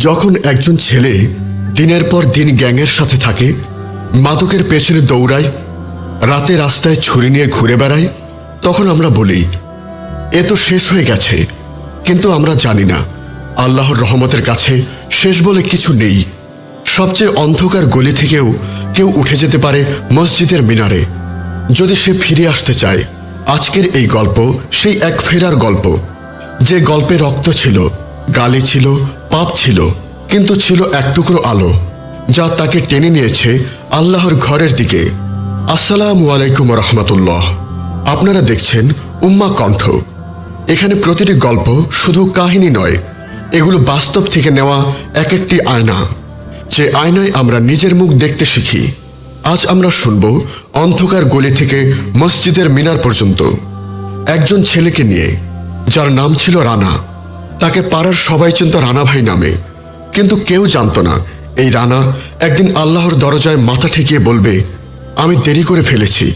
যখন একজন ছেলে দিনের পর দিন গ্যাংয়ের সাথে থাকে, মাদকের পেছনে দৌড়ায়, রাতে রাস্তায় ছুরি নিয়ে ঘুরে বেড়ায়, তখন আমরা বলি এ তো শেষ হয়ে গেছে। কিন্তু আমরা জানি না আল্লাহর রহমতের কাছে শেষ বলে কিছু নেই। সবচেয়ে অন্ধকার গলি থেকেও কেউ উঠে যেতে পারে মসজিদের মিনারে, যদি সে ফিরে আসতে চায়। আজকের এই গল্প সেই এক ফেরার গল্প, যে গল্পে রক্ত ছিল, গালি ছিল, পাপ ছিল, কিন্তু ছিল এক টুকরো আলো যা তাকে টেনে নিয়েছে আল্লাহর ঘরের দিকে। আসসালামু আলাইকুম রহমতুল্লাহ। আপনারা দেখছেন উম্মা কণ্ঠ। এখানে প্রতিটি গল্প শুধু কাহিনী নয়, এগুলো বাস্তব থেকে নেওয়া এক একটি আয়না, যে আয়নায় আমরা নিজের মুখ দেখতে শিখি। আজ আমরা শুনব অন্ধকার গলি থেকে মসজিদের মিনার পর্যন্ত একজন ছেলেকে নিয়ে, যার নাম ছিল রানা। তাকে পাড়ার সবাই চিনত রানা ভাই নামে, কিন্তু কেউ জানত না এই রানা একদিন আল্লাহর দরজায় মাথা ঠেকিয়ে বলবে, আমি দেরি করে ফেলেছি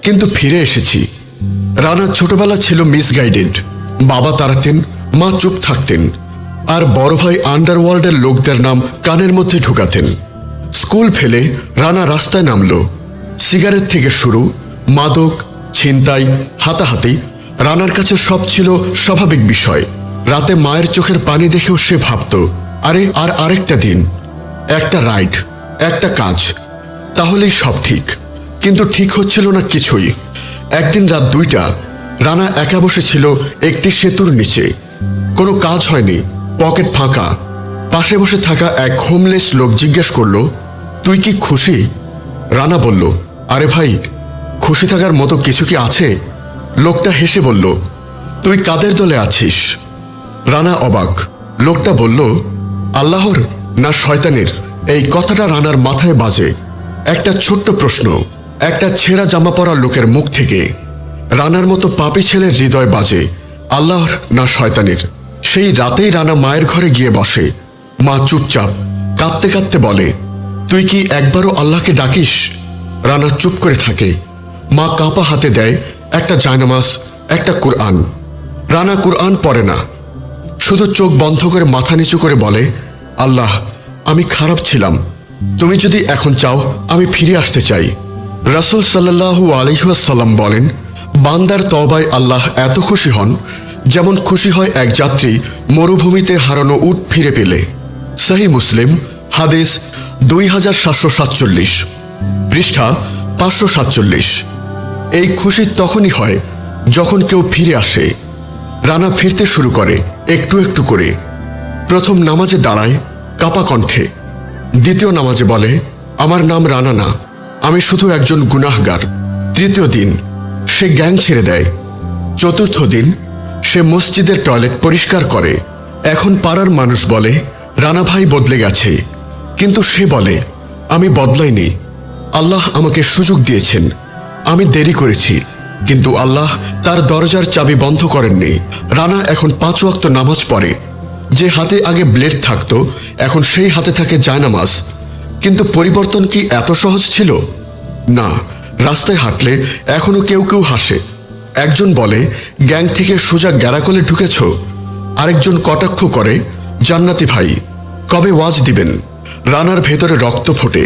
কিন্তু ফিরে এসেছি। রানার ছোটবেলা ছিল মিসগাইডেড। বাবা তাড়াতেন, মা চুপ থাকতেন, আর বড় ভাই আন্ডারওয়ার্ল্ডের লোকদের নাম কানের মধ্যে ঢুকাতেন। স্কুল ফেলে রানা রাস্তায় নামল। সিগারেট থেকে শুরু, মাদক, ছিনতাই, হাতাহাতি, রানার কাছে সব ছিল স্বাভাবিক বিষয়। রাতে মায়ের চোখের পানি দেখেও সে ভাবত, আরে আর আরেকটা দিন, একটা রাইড, একটা কাজ, তাহলেই সব ঠিক। কিন্তু ঠিক হচ্ছিল না কিছুই। একদিন রাত 2টা, রানা একা বসেছিল একটি সেতুর নিচে। কোনো কাজ হয়নি, পকেট ফাঁকা। পাশে বসে থাকা এক হোমলেস লোক জিজ্ঞেস করল, তুই কি খুশি? রানা বলল, আরে ভাই, খুশি থাকার মতো কিছু কি আছে? লোকটা হেসে বলল, তুই কাদের দলে আছিস? রানা অবাক। লোকটা বলল, আল্লাহর না শয়তানের? এই কথাটা রানার মাথায় বাজে। একটা ছোট্ট প্রশ্ন একটা ছেঁড়া জামা পরা লোকের মুখ থেকে। রানার মতো পাপী ছেলের হৃদয় বাজে, আল্লাহর না শয়তানের? সেই রাতেই রানা মায়ের ঘরে গিয়ে বসে। মা চুপচাপ, কাঁদতে কাঁদতে বলে, তুই কি একবারও আল্লাহকে ডাকিস? রানা চুপ করে থাকে। মা কাঁপা হাতে দেয় একটা জায়নামাজ, একটা কুরআন। রানা কুরআন পড়ে না, শুধু চোখ বন্ধ করে মাথা নিচু করে বলে, আল্লাহ, আমি খারাপ ছিলাম, তুমি যদি এখন চাও আমি ফিরে আসতে চাই। রাসূল সাল্লাল্লাহু আলাইহি ওয়াসাল্লাম বলেন, বান্দার তওবায় আল্লাহ এত খুশি হন যেমন খুশি হয় এক যাত্রী মরুভূমিতে হারানো উট ফিরে পেলে। সহিহ মুসলিম, হাদিস 2747, পৃষ্ঠা 547। এই খুশি তখনই হয় যখন কেউ ফিরে আসে। রানা ফিরতে শুরু করে একটু একটু করে। প্রথম নামাজে দাঁড়ায় কাপা কণ্ঠে, দ্বিতীয় নামাজে বলে, আমার নাম রানা না, আমি শুধু একজন গুনাহগার। তৃতীয় দিন সে গ্যাং ছেড়ে দেয়। চতুর্থ দিন সে মসজিদের টয়লেট পরিষ্কার করে। এখন পাড়ার মানুষ বলে রানা ভাই বদলে গেছে, কিন্তু সে বলে, আমি বদলাইনি। আল্লাহ আমাকে সুযোগ দিয়েছেন, আমি দেরি করেছি, কিন্তু আল্লাহ তার দরজার চাবি বন্ধ করেননি। রানা এখন 5 ওয়াক্ত নামাজ পড়ে। যে হাতে আগে ব্লেড থাকতো এখন সেই হাতে থাকে জায়নামাজ। কিন্তু পরিবর্তন কি এত সহজ ছিল? না। রাস্তায় হাঁটলে এখনো কেউ কেউ হাসে। একজন বলে, গ্যাং থেকে সোজা গ্যারাকলে ঢুকেছ। আরেকজন কটাক্ষ করে, জান্নাতি ভাই, কবে ওয়াজ দিবেন? রানার ভেতরে রক্ত ফোটে,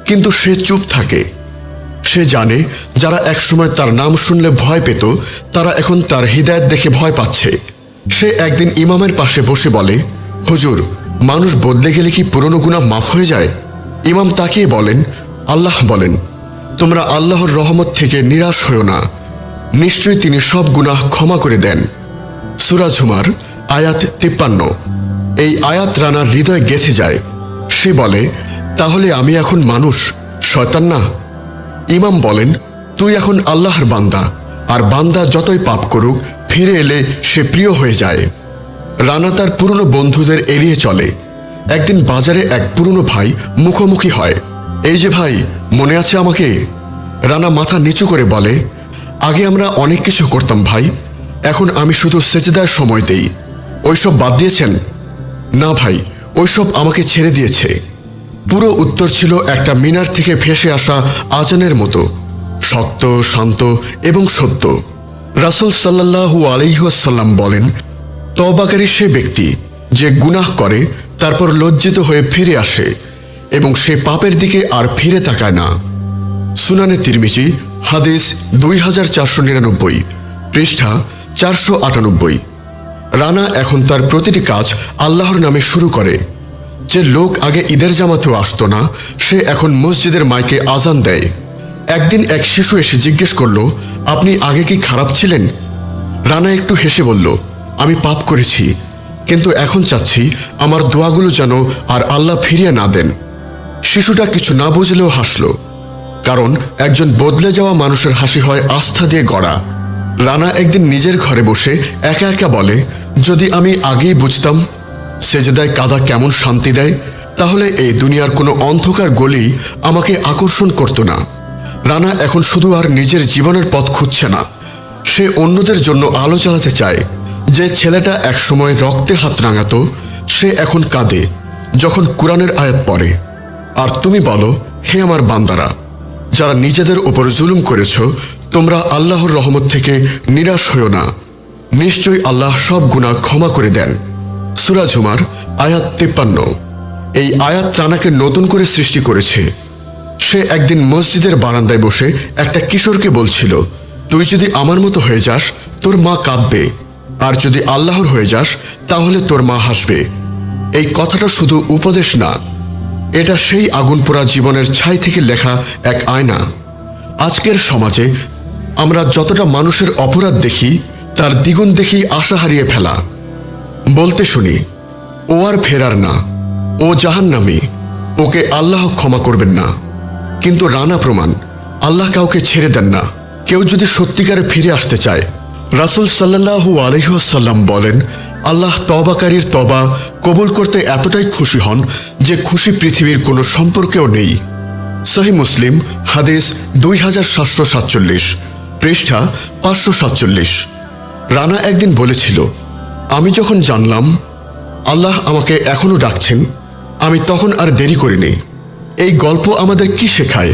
কিন্তু সে চুপ থাকে। সে জানে যারা একসময় তার নাম শুনলে ভয় পেত, তারা এখন তার হিদায়াত দেখে ভয় পাচ্ছে। সে একদিন ইমামের পাশে বসে বলে, হুজুর, মানুষ বদলে গেলে কি পুরনো গুনাহ মাফ হয়ে যায়? ইমাম তাকিয়ে বলেন, আল্লাহ বলেন, তোমরা আল্লাহর রহমত থেকে নিরাশ হও না, নিশ্চয়ই তিনি সব গুনাহ ক্ষমা করে দেন। সূরা ঝুমার আয়াত 53। এই আয়াত রানার হৃদয় গেঁথে যায়। সে বলে, তাহলে আমি এখন মানুষ, শয়তান না? ইমাম বলেন, তুই এখন আল্লাহর বান্দা, আর বান্দা যতই পাপ করুক ফিরে এলে সে প্রিয় হয়ে যায়। রানা তার পুরনো বন্ধুদের এড়িয়ে চলে। একদিন বাজারে এক পুরনো ভাই মুখোমুখি হয়। এই যে ভাই, মনে আছে আমাকে? রানা মাথা নিচু করে বলে, আগে আমরা অনেক কিছু করতাম ভাই, এখন আমি শুধু সেজদার সময় দেই। ওইসব বাদ দিয়েছেন? না ভাই, ওইসব আমাকে ছেড়ে দিয়েছে। পুরো উত্তর ছিল একটা মিনার থেকে ভেসে আসা আজানের মতো, শক্ত, শান্ত এবং সত্য। রাসূল সাল্লাল্লাহু আলাইহি ওয়াসাল্লাম বলেন, তওবাকারী সে ব্যক্তি যে গুনাহ করে তারপর লজ্জিত হয়ে ফিরে আসে এবং সে পাপের দিকে আর ফিরে তাকায় না। সুনানে তিরমিজি হাদিস 2499, পৃষ্ঠা 498। রানা এখন তার প্রতিটি কাজ আল্লাহর নামে শুরু করে। যে লোক আগে ঈদের জামাতেও আসতো না, সে এখন মসজিদের মাইকে আজান দেয়। একদিন এক শিশু এসে জিজ্ঞেস করল, আপনি আগে কি খারাপ ছিলেন? রানা একটু হেসে বলল, আমি পাপ করেছি, কিন্তু এখন চাচ্ছি আমার দোয়াগুলো যেন আর আল্লাহ ফিরিয়ে না দেন। শিশুটা কিছু না বুঝলেও হাসল, কারণ একজন বদলে যাওয়া মানুষের হাসি হয় আস্থা দিয়ে গড়া। রানা একদিন নিজের ঘরে বসে একা একা বলে, যদি আমি আগেই বুঝতাম সেজদায় কাঁদা কেমন শান্তি দেয়, তাহলে এই দুনিয়ার কোনো অন্ধকার গলি আমাকে আকর্ষণ করত না। রানা এখন শুধু আর নিজের জীবনের পথ খুঁজছে না, সে অন্যদের জন্য আলো জ্বালাতে চায়। যে ছেলেটা একসময় রক্তে হাত রাঙাতো, সে এখন কাঁদে যখন কুরআনের আয়াত পড়ে। আর তুমি বলো, হে আমার বান্দারা, যারা নিজেদের উপর জুলুম করেছ, তোমরা আল্লাহর রহমত থেকে নিরাশ হও না, নিশ্চয়ই আল্লাহ সব গুনাহ ক্ষমা করে দেন। সূরা জুমার আয়াত 53। এই আয়াত রানাকে নতুন করে সৃষ্টি করেছে। সে একদিন মসজিদের বারান্দায় বসে একটা কিশোরকে বলছিল, তুই যদি আমার মতো হয়ে যাস, তোর মা কাঁদবে, আর যদি আল্লাহর হয়ে যাস, তাহলে তোর মা হাসবে। এই কথাটা শুধু উপদেশ না, এটা সেই আগুন পোড়া জীবনের ছাই থেকে লেখা এক আয়না। আজকের সমাজে আমরা যতটা মানুষের অপরাধ দেখি, তার দ্বিগুণ দেখি আশা হারিয়ে ফেলা। বলতে শুনি, ও আর ফেরার না, ও জাহান্নামী, ওকে আল্লাহ ক্ষমা করবেন না। কিন্তু রানা প্রমাণ, আল্লাহ কাউকে ছেড়ে দেন না। কেউ যদি সত্যিকারে ফিরে আসতে চায়, রাসূল সাল্লাল্লাহু আলাইহি ওয়াসাল্লাম বলেন, আল্লাহ তওবাকারীর তওবা কবুল করতে এতটাই খুশি হন যে খুশি পৃথিবীর কোনো সম্পর্কেও নেই। সহিহ মুসলিম হাদিস 2747, পৃষ্ঠা 547। রানা একদিন বলেছিল, আমি যখন জানলাম আল্লাহ আমাকে এখনো ডাকছেন, আমি তখন আর দেরি করিনি। এই গল্প আমাদের কি শেখায়?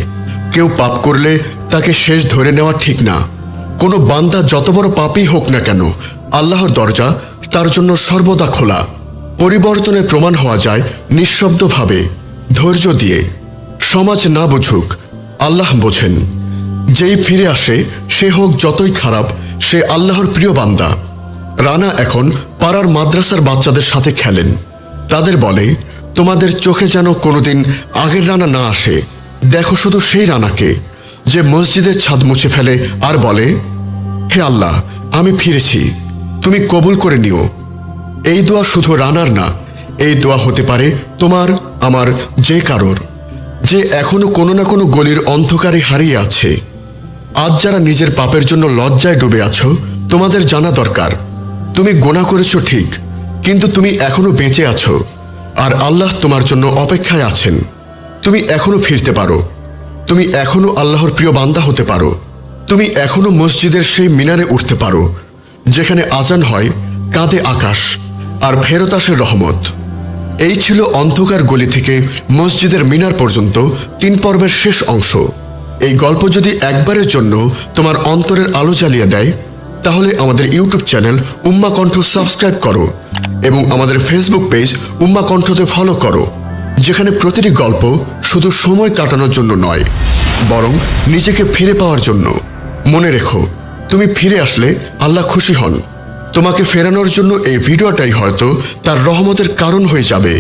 কেউ পাপ করলে তাকে শেষ ধরে নেওয়া ঠিক না। কোনো বান্দা যত বড় পাপই হোক না কেন, আল্লাহর দরজা তার জন্য সর্বদা খোলা। পরিবর্তনের প্রমাণ হওয়া যায় নিঃশব্দভাবে, ধৈর্য দিয়ে। সমাজ না বুঝুক, আল্লাহ বোঝেন। যেই ফিরে আসে, সে হোক যতই খারাপ, সে আল্লাহর প্রিয় বান্দা। রানা এখন পাড়ার মাদ্রাসার বাচ্চাদের সাথে খেলেন। তাদের বলে, তোমাদের চোখে যেন কোনোদিন আগের রানা না আসে। দেখো শুধু সেই রানাকে যে মসজিদের ছাদ মুছে ফেলে আর বলে, হে আল্লাহ, আমি ফিরেছি, তুমি কবুল করে নিও। এই দোয়া শুধু রানার না, এই দোয়া হতে পারে তোমার, আমার, যে কারোর, যে এখনো কোনো না কোনো গলির অন্ধকারে হারিয়ে আছে। আজ যারা নিজের পাপের জন্য লজ্জায় ডুবে আছো, তোমাদের জানা দরকার, তুমি গুনাহ করেছো ঠিক, কিন্তু তুমি এখনো বেঁচে আছো, আর আল্লাহ তোমার জন্য অপেক্ষায় আছেন। তুমি এখনো ফিরতে পারো, তুমি এখনো আল্লাহর প্রিয় বান্দা হতে পারো, তুমি এখনো মসজিদের সেই মিনারে উঠতে পারো যেখানে আজান হয়, কাঁদে আকাশ, আর ফেরত আসে রহমত। এই ছিল অন্ধকার গলি থেকে মসজিদের মিনার পর্যন্ত 3 পর্বের শেষ অংশ। এই গল্প যদি একবারের জন্য তোমার অন্তরের আলো জ্বালিয়ে দেয়, তাহলে আমাদের ইউটিউব চ্যানেল উম্মা কণ্ঠ সাবস্ক্রাইব করো এবং আমাদের ফেসবুক পেজ উম্মা কণ্ঠতে ফলো করো, যেখানে প্রতিটি গল্প শুধু সময় কাটানোর জন্য নয়, বরং নিজেকে ফিরে পাওয়ার জন্য। মনে রেখো, তুমি ফিরে আসলে আল্লাহ খুশি হন। তোমাকে ফেরানোর জন্য এই ভিডিওটাই হয়তো তার রহমতের কারণ হয়ে যাবে।